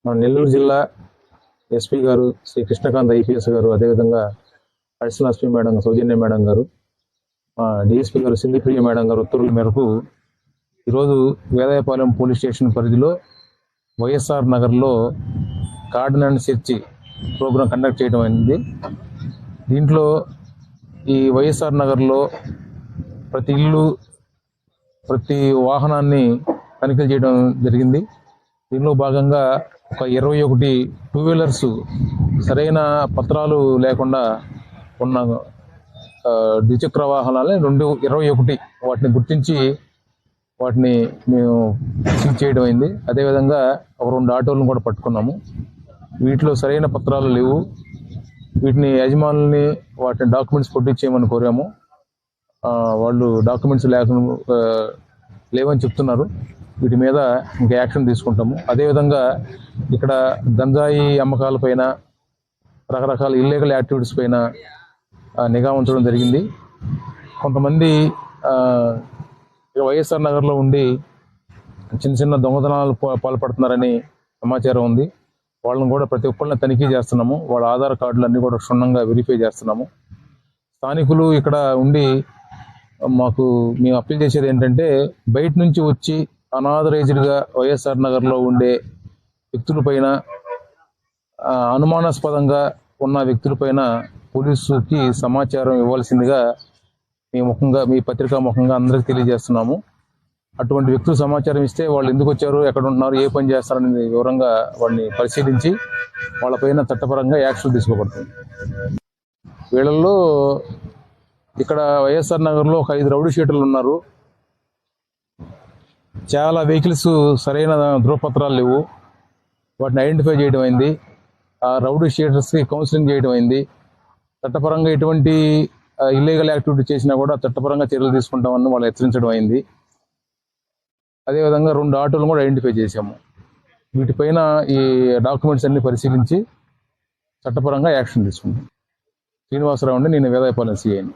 మన నెల్లూరు జిల్లా ఎస్పీ గారు శ్రీ కృష్ణకాంత్ ఐపీఎస్ గారు, అదేవిధంగా అడిషనల్ ఎస్పీ మేడం సౌజన్య మేడం గారు, డిఎస్పీ గారు సింగిప్రియ మేడం గారు ఉత్తర్వుల మేరకు ఈరోజు వేదాయపాలెం పోలీస్ స్టేషన్ పరిధిలో వైఎస్ఆర్ నగర్లో cordon and search program conduct చేయడం అయింది. దీంట్లో ఈ వైఎస్ఆర్ నగర్లో ప్రతి ఇల్లు, ప్రతి వాహనాన్ని తనిఖీలు చేయడం జరిగింది. దీనిలో భాగంగా ఒక 21 టూ వీలర్స్ సరైన పత్రాలు లేకుండా ఉన్న ద్విచక్ర వాహనాలే 21 వాటిని గుర్తించి వాటిని మేము సీజ్ చేయడం అయింది. అదేవిధంగా ఒక 2 ఆటోలను కూడా పట్టుకున్నాము. వీటిలో సరైన పత్రాలు లేవు. వీటిని యజమానుల్ని వాటిని డాక్యుమెంట్స్ పొట్టించేయమని కోరాము. వాళ్ళు డాక్యుమెంట్స్ లేవని చెప్తున్నారు. వీటి మీద ఇంకా యాక్షన్ తీసుకుంటాము. అదేవిధంగా ఇక్కడ గంజాయి అమ్మకాలపైన, రకరకాల ఇల్లీగల్ యాక్టివిటీస్ పైన నిఘా ఉంచడం జరిగింది. కొంతమంది వైఎస్ఆర్ నగర్లో ఉండి చిన్న చిన్న దొంగతనాలు పాల్పడుతున్నారని సమాచారం ఉంది. వాళ్ళని కూడా ప్రతి ఒక్కరిని తనిఖీ చేస్తున్నాము. వాళ్ళ ఆధార్ కార్డులన్నీ కూడా క్షుణ్ణంగా వెరిఫై చేస్తున్నాము. స్థానికులు ఇక్కడ ఉండి మేము అప్పీల్ చేసేది ఏంటంటే, బయట నుంచి వచ్చి అనాథరైజ్డ్గా వైఎస్ఆర్ నగర్లో ఉండే వ్యక్తులపైన, అనుమానాస్పదంగా ఉన్న వ్యక్తులపైన పోలీసుకి సమాచారం ఇవ్వాల్సిందిగా మీ పత్రికా ముఖంగా అందరికీ తెలియజేస్తున్నాము. అటువంటి వ్యక్తులు సమాచారం ఇస్తే వాళ్ళు ఎందుకు వచ్చారు, ఎక్కడ ఉంటున్నారు, ఏ పని చేస్తారనేది వివరంగా వాడిని పరిశీలించి వాళ్ళపైన చట్టపరంగా యాక్షన్ తీసుకోబడుతుంది. వీళ్ళల్లో ఇక్కడ వైఎస్ఆర్ నగర్లో ఒక 5 రౌడీ షీటర్లు ఉన్నారు. చాలా వెహికల్స్ సరైన ధృవపత్రాలు లేవు. వాటిని ఐడెంటిఫై చేయడం అయింది. ఆ రౌడీ షీటర్స్కి కౌన్సిలింగ్ చేయడం అయింది. చట్టపరంగా ఎటువంటి ఇల్లీగల్ యాక్టివిటీ చేసినా కూడా చట్టపరంగా చర్యలు తీసుకుంటామని వాళ్ళు హెచ్చరించడం అయింది. అదేవిధంగా 2 ఆటోలు కూడా ఐడెంటిఫై చేశాము. వీటిపైన ఈ డాక్యుమెంట్స్ అన్ని పరిశీలించి చట్టపరంగా యాక్షన్ తీసుకుంటాం. శ్రీనివాసరావు అండి, నేను వేదాయపాలెం సిఐని.